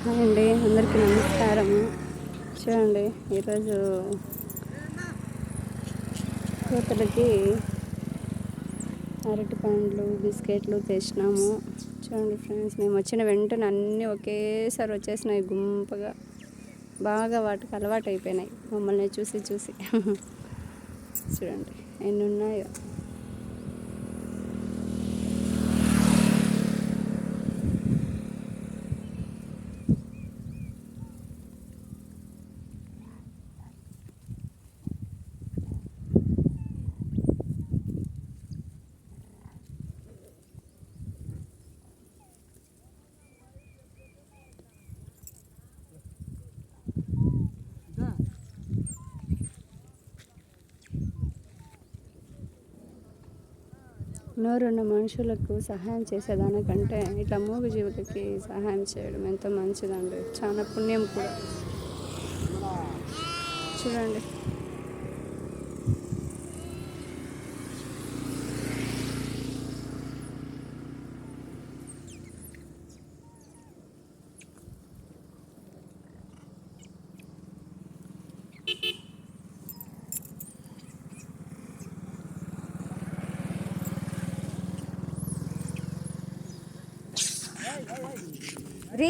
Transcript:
Hi అండి, అందరికీ నమస్కారము. చూడండి, ఈరోజు కోతలకి అరటి పండ్లు బిస్కెట్లు తెచ్చినాము. చూడండి ఫ్రెండ్స్, మేము వచ్చిన వెంటనే అన్నీ ఒకేసారి వచ్చేసినాయి గుంపుగా. బాగా వాటికి అలవాటు అయిపోయినాయి మమ్మల్ని చూసి చూసి. చూడండి ఎన్ని ఉన్నాయో. నోరున్న మనుషులకు సహాయం చేసేదానికంటే ఇట్లా మూగజీవులకి సహాయం చేయడం ఎంతో మంచిదండి, చాలా పుణ్యం కూడా. చూడండి, రీ